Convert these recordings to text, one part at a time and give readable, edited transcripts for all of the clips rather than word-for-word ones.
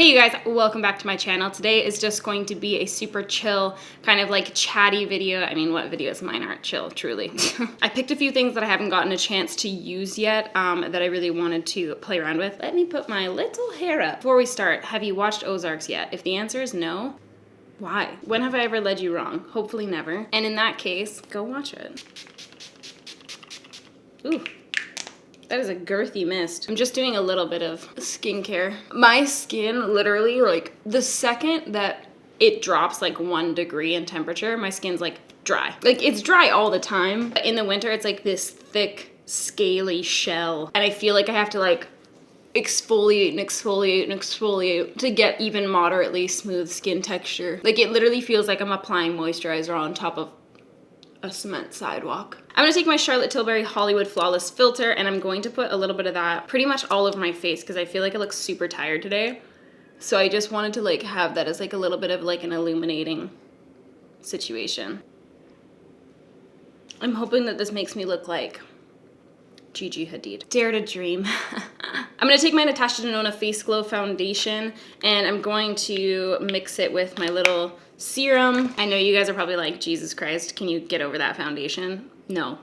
Hey you guys, welcome back to my channel. Today is just going to be a super chill, kind of like chatty video. I mean, what videos mine aren't chill, truly. I picked a few things that I haven't gotten a chance to use yet that I really wanted to play around with. Let me put my little hair up. Before we start, have you watched Ozarks yet? If the answer is no, why? When have I ever led you wrong? Hopefully never. And in that case, go watch it. Ooh. That is a girthy mist. I'm just doing a little bit of skincare. My skin literally, like, the second that it drops like 1 degree in temperature, my skin's like dry. Like, it's dry all the time. In the winter, it's like this thick, scaly shell. And I feel like I have to like exfoliate and exfoliate and exfoliate to get even moderately smooth skin texture. Like, it literally feels like I'm applying moisturizer on top of a cement sidewalk. I'm gonna take my Charlotte Tilbury Hollywood Flawless Filter and I'm going to put a little bit of that pretty much all over my face because I feel like I look super tired today. So I just wanted to like have that as like a little bit of like an illuminating situation. I'm hoping that this makes me look like Gigi Hadid. Dare to dream. I'm gonna take my Natasha Denona Face Glow Foundation and I'm going to mix it with my little serum. I know you guys are probably like, Jesus Christ, can you get over that foundation? No,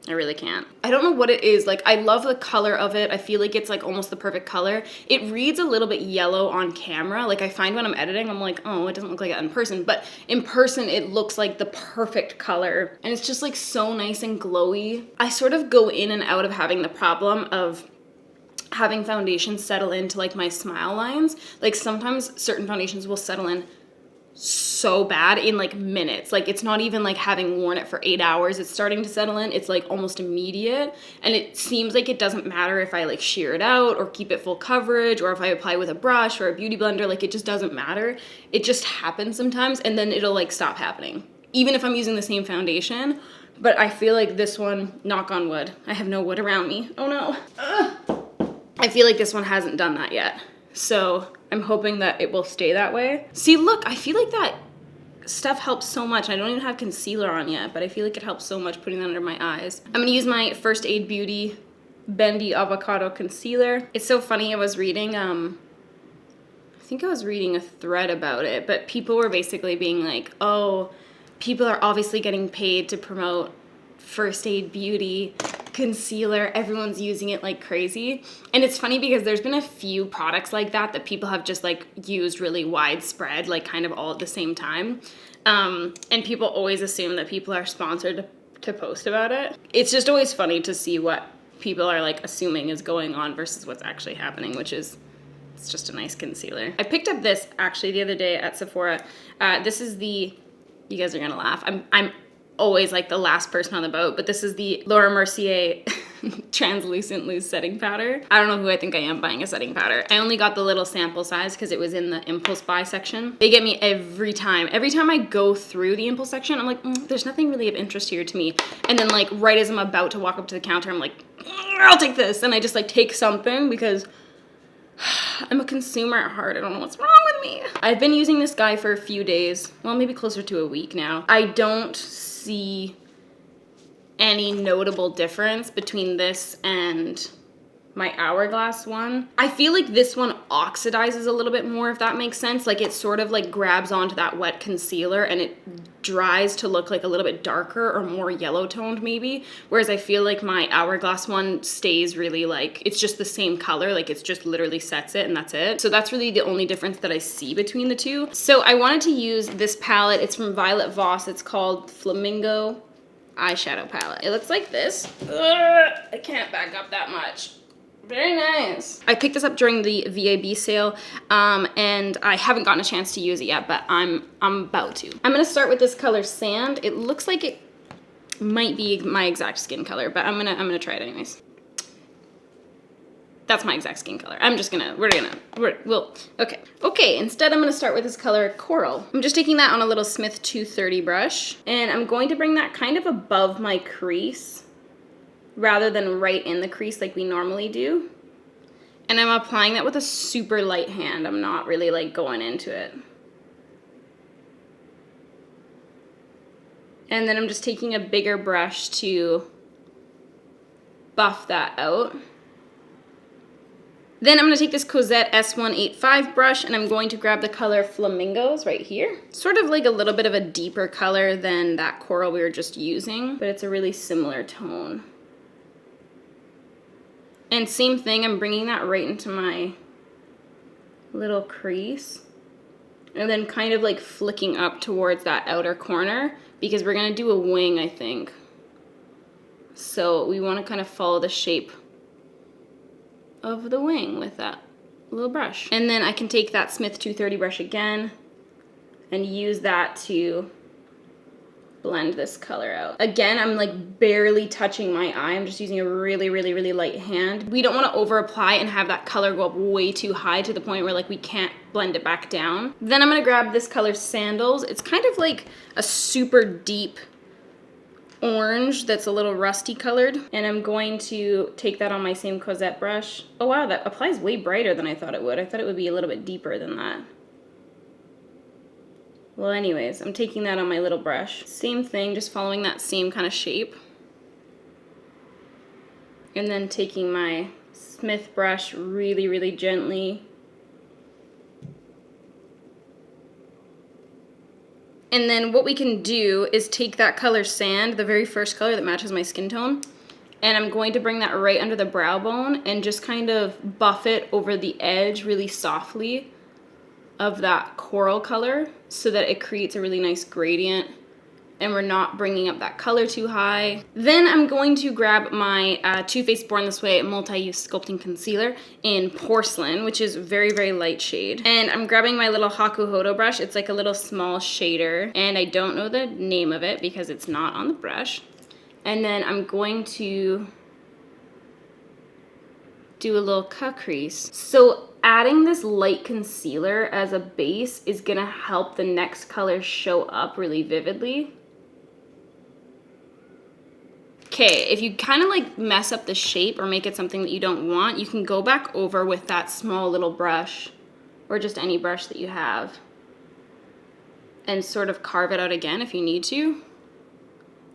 I really can't. I don't know what it is. Like, I love the color of it. I feel like it's like almost the perfect color. It reads a little bit yellow on camera. Like, I find when I'm editing, I'm like, oh, it doesn't look like it in person. But in person, it looks like the perfect color. And it's just like so nice and glowy. I sort of go in and out of having the problem of having foundations settle into like my smile lines. Like, sometimes certain foundations will settle in so bad in like minutes. Like, it's not even like having worn it for 8 hours, it's starting to settle in. It's like almost immediate, and it seems like it doesn't matter if I like shear it out or keep it full coverage or if I apply with a brush or a beauty blender. Like, it just doesn't matter. It just happens sometimes, and then it'll like stop happening even if I'm using the same foundation. But I feel like this one, knock on wood, I have no wood around me, oh no. I feel like this one hasn't done that yet. So I'm hoping that it will stay that way. See, look, I feel like that stuff helps so much. I don't even have concealer on yet, but I feel like it helps so much putting that under my eyes. I'm gonna use my First Aid Beauty Bendy Avocado Concealer. It's so funny, I was reading, I think I was reading a thread about it, but people were basically being like, oh, people are obviously getting paid to promote First Aid Beauty concealer. Everyone's using it like crazy. And it's funny because there's been a few products like that people have just like used really widespread, like kind of all at the same time. And people always assume that people are sponsored to post about it. It's just always funny to see what people are like assuming is going on versus what's actually happening, which is, it's just a nice concealer. I picked up this actually the other day at Sephora. This is the, you guys are gonna laugh, I'm always like the last person on the boat, but this is the Laura Mercier translucent loose setting powder. I don't know who I think I am buying a setting powder. I only got the little sample size because it was in the impulse buy section. They get me every time. Every time I go through the impulse section, I'm like, there's nothing really of interest here to me. And then like right as I'm about to walk up to the counter, I'm like, I'll take this. And I just like take something because I'm a consumer at heart. I don't know what's wrong with me. I've been using this guy for a few days. Well, maybe closer to a week now. I don't see any notable difference between this and my Hourglass one. I feel like this one oxidizes a little bit more, if that makes sense. Like, it sort of like grabs onto that wet concealer and it dries to look like a little bit darker or more yellow toned maybe. Whereas I feel like my Hourglass one stays really like, it's just the same color. Like, it's just literally sets it and that's it. So that's really the only difference that I see between the two. So I wanted to use this palette. It's from Violet Voss. It's called Flamingo eyeshadow palette. It looks like this. I can't back up that much. Very nice. I picked this up during the VAB sale, and I haven't gotten a chance to use it yet, but I'm about to. I'm gonna start with this color Sand. It looks like it might be my exact skin color, but I'm gonna try it anyways. That's my exact skin color. Okay, instead I'm gonna start with this color Coral. I'm just taking that on a little Smith 230 brush, and I'm going to bring that kind of above my crease, rather than right in the crease like we normally do. And I'm applying that with a super light hand. I'm not really like going into it. And then I'm just taking a bigger brush to buff that out. Then I'm going to take this Cosette S185 brush and I'm going to grab the color Flamingos right here. Sort of like a little bit of a deeper color than that coral we were just using, but it's a really similar tone. And same thing, I'm bringing that right into my little crease. And then kind of like flicking up towards that outer corner because we're going to do a wing, I think. So we want to kind of follow the shape of the wing with that little brush. And then I can take that Smith 230 brush again and use that to blend this color out. Again, I'm like barely touching my eye. I'm just using a really, really, really light hand. We don't want to over apply and have that color go up way too high to the point where like we can't blend it back down. Then I'm going to grab this color Sandals. It's kind of like a super deep orange that's a little rusty colored, and I'm going to take that on my same Cosette brush. Oh wow, that applies way brighter than I thought it would. I thought it would be a little bit deeper than that. Well, anyways, I'm taking that on my little brush. Same thing, just following that same kind of shape. And then taking my Smith brush really, really gently. And then what we can do is take that color Sand, the very first color that matches my skin tone, and I'm going to bring that right under the brow bone and just kind of buff it over the edge really softly of that coral color so that it creates a really nice gradient and we're not bringing up that color too high. Then I'm going to grab my Too Faced Born This Way multi-use sculpting concealer in Porcelain, which is very, very light shade. And I'm grabbing my little Hakuhodo brush. It's like a little small shader, and I don't know the name of it because it's not on the brush. And then I'm going to do a little cut crease. So adding this light concealer as a base is gonna help the next color show up really vividly. Okay, if you kind of like mess up the shape or make it something that you don't want, you can go back over with that small little brush or just any brush that you have and sort of carve it out again if you need to,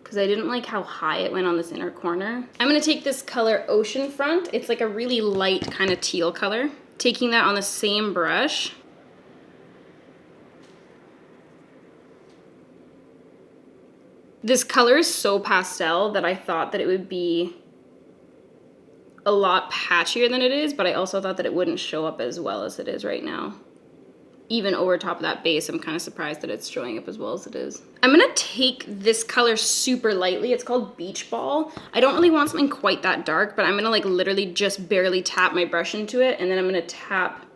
because I didn't like how high it went on this inner corner. I'm going to take this color Ocean Front. It's like a really light kind of teal color. Taking that on the same brush. This color is so pastel that I thought that it would be a lot patchier than it is, but I also thought that it wouldn't show up as well as it is right now. Even over top of that base, I'm kind of surprised that it's showing up as well as it is. I'm gonna take this color super lightly. It's called Beach Ball. I don't really want something quite that dark, but I'm gonna like literally just barely tap my brush into it, and then I'm gonna tap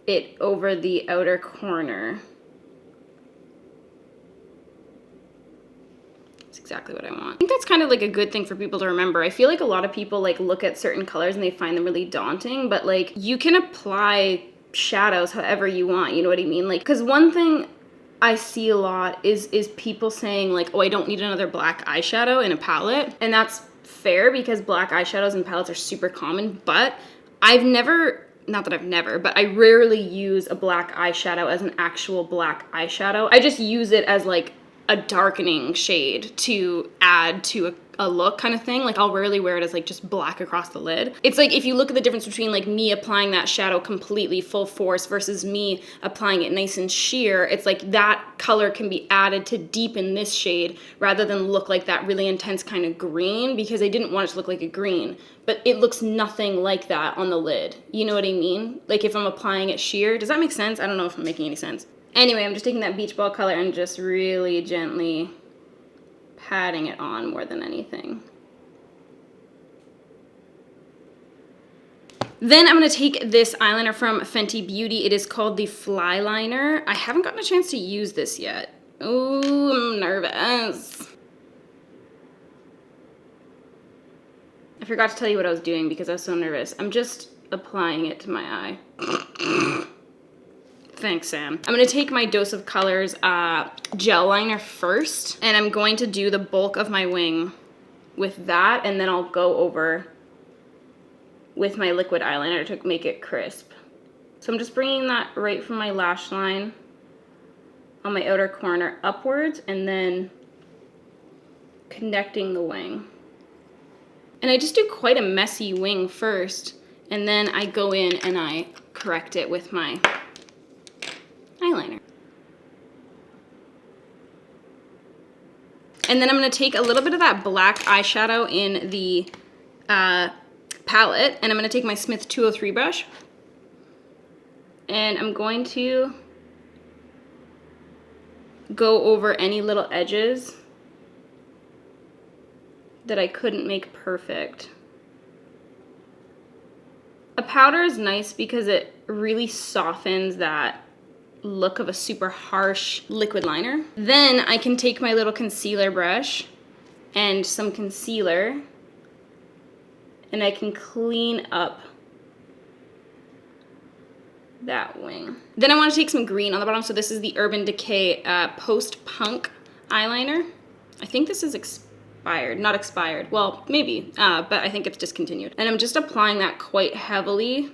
it over the outer corner. Exactly what I want. I think that's kind of like a good thing for people to remember. I feel like a lot of people like look at certain colors and they find them really daunting, but like you can apply shadows however you want, you know what I mean? Like, because one thing I see a lot is people saying like, oh, I don't need another black eyeshadow in a palette, and that's fair because black eyeshadows and palettes are super common, but I've never, not that I've never, but I rarely use a black eyeshadow as an actual black eyeshadow. I just use it as like a darkening shade to add to a look kind of thing. Like I'll rarely wear it as like just black across the lid. It's like if you look at the difference between like me applying that shadow completely full force versus me applying it nice and sheer, it's like that color can be added to deepen this shade rather than look like that really intense kind of green, because I didn't want it to look like a green, but it looks nothing like that on the lid. You know what I mean? Like if I'm applying it sheer. Does that make sense? I don't know if I'm making any sense. Anyway, I'm just taking that Beach Ball color and just really gently patting it on more than anything. Then I'm going to take this eyeliner from Fenty Beauty. It is called the Flyliner. I haven't gotten a chance to use this yet. Ooh, I'm nervous. I forgot to tell you what I was doing because I was so nervous. I'm just applying it to my eye. Thanks, Sam. I'm going to take my Dose of Colors gel liner first, and I'm going to do the bulk of my wing with that, and then I'll go over with my liquid eyeliner to make it crisp. So I'm just bringing that right from my lash line on my outer corner upwards, and then connecting the wing. And I just do quite a messy wing first, And then I go in and I correct it with my eyeliner. And then I'm going to take a little bit of that black eyeshadow in the palette, and I'm going to take my Smith 203 brush, and I'm going to go over any little edges that I couldn't make perfect. A powder is nice because it really softens that look of a super harsh liquid liner. Then I can take my little concealer brush and some concealer, and I can clean up that wing. Then I want to take some green on the bottom. So this is the Urban Decay Post Punk eyeliner. I think this is expired, not expired. Well, maybe, but I think it's discontinued. And I'm just applying that quite heavily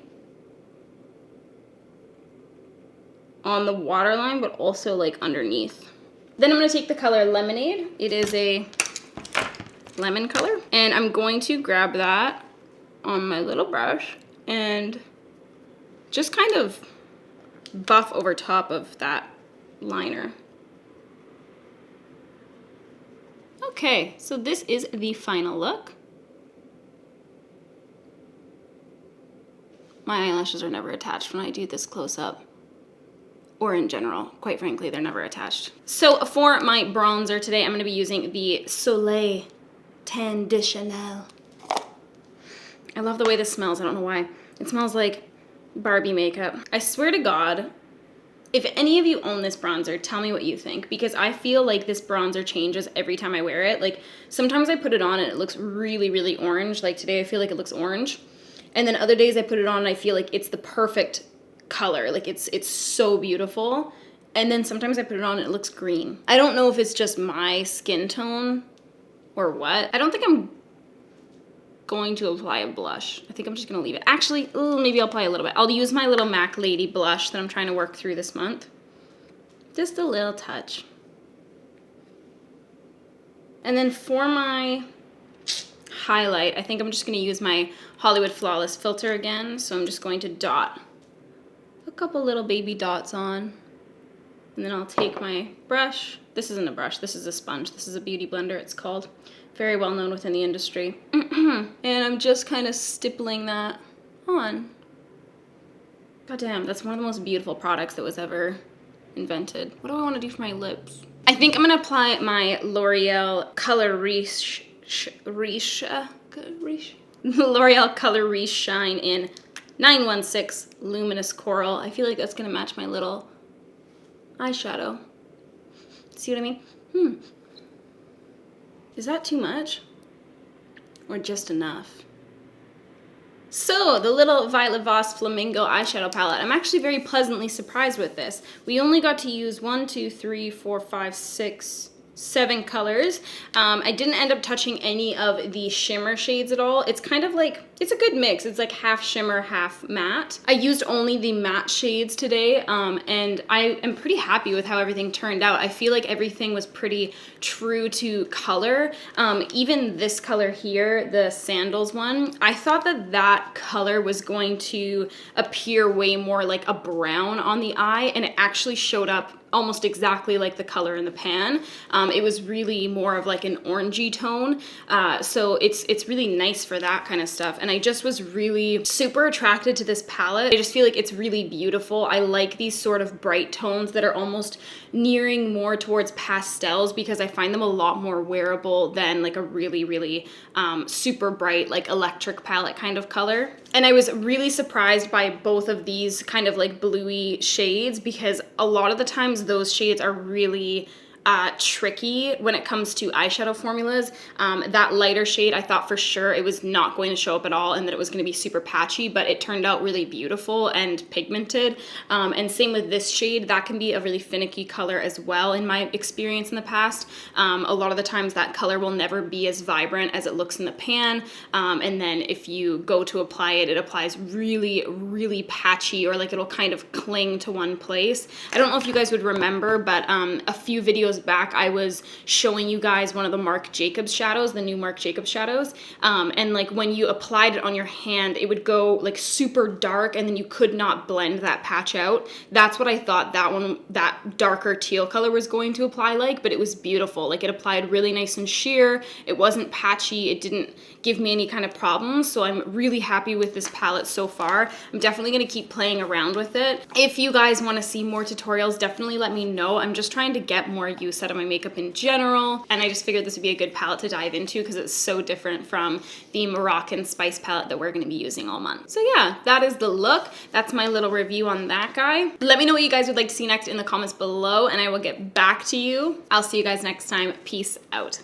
on the waterline, but also like underneath. Then I'm going to take the color Lemonade. It is a lemon color. And I'm going to grab that on my little brush and just kind of buff over top of that liner. Okay, so this is the final look. My eyelashes are never attached when I do this close up. Or in general, quite frankly, they're never attached. So for my bronzer today, I'm gonna be using the Soleil Tan de Chanel. I love the way this smells, I don't know why. It smells like Barbie makeup. I swear to God, if any of you own this bronzer, tell me what you think, because I feel like this bronzer changes every time I wear it. Like sometimes I put it on and it looks really, really orange. Like today I feel like it looks orange. And then other days I put it on and I feel like it's the perfect color, like it's so beautiful. And then sometimes I put it on and it looks green. I don't know if it's just my skin tone or what. I don't think I'm going to apply a blush. I think I'm just gonna leave it. Actually, maybe I'll apply a little bit. I'll use my little MAC Lady blush that I'm trying to work through this month. Just a little touch. And then for my highlight, I think I'm just gonna use my Hollywood Flawless filter again. So I'm just going to dot a couple little baby dots on, and then I'll take my brush. This isn't a brush, this is a sponge. This is a beauty blender, it's called. Very well known within the industry. And I'm just kind of stippling that on. God damn, that's one of the most beautiful products that was ever invented. What do I want to do for my lips? I think I'm gonna apply my L'Oreal Color L'Oreal Color Re-Shine in 916 Luminous Coral. I feel like that's gonna match my little eyeshadow. See what I mean? Is that too much? Or just enough? So, the little Violet Voss Flamingo eyeshadow palette. I'm actually very pleasantly surprised with this. We only got to use 1, 2, 3, 4, 5, 6, 7 colors. I didn't end up touching any of the shimmer shades at all. It's kind of like, it's a good mix. It's like half shimmer, half matte. I used only the matte shades today, and I am pretty happy with how everything turned out. I feel like everything was pretty true to color. Even this color here, the Sandals one, I thought that that color was going to appear way more like a brown on the eye, and it actually showed up almost exactly like the color in the pan. It was really more of like an orangey tone. So it's really nice for that kind of stuff. And I just was really super attracted to this palette. I just feel like it's really beautiful. I like these sort of bright tones that are almost nearing more towards pastels, because I find them a lot more wearable than like a really, really super bright, like electric palette kind of color. And I was really surprised by both of these kind of like bluey shades, because a lot of the times those shades are really tricky when it comes to eyeshadow formulas. That lighter shade, I thought for sure it was not going to show up at all and that it was going to be super patchy, but it turned out really beautiful and pigmented. And same with this shade, that can be a really finicky color as well in my experience in the past. A lot of the times that color will never be as vibrant as it looks in the pan. And then if you go to apply it, it applies really, really patchy, or like it'll kind of cling to one place. I don't know if you guys would remember, but a few videos videos back, I was showing you guys one of the Marc Jacobs shadows, the new Marc Jacobs shadows. And like when you applied it on your hand, it would go like super dark and then you could not blend that patch out. That's what I thought that darker teal color was going to apply like, but it was beautiful. Like it applied really nice and sheer. It wasn't patchy. It didn't give me any kind of problems. So I'm really happy with this palette so far. I'm definitely going to keep playing around with it. If you guys want to see more tutorials, definitely let me know. I'm just trying to get more use out of my makeup in general. And I just figured this would be a good palette to dive into because it's so different from the Moroccan Spice palette that we're going to be using all month. So yeah, that is the look. That's my little review on that guy. Let me know what you guys would like to see next in the comments below and I will get back to you. I'll see you guys next time. Peace out.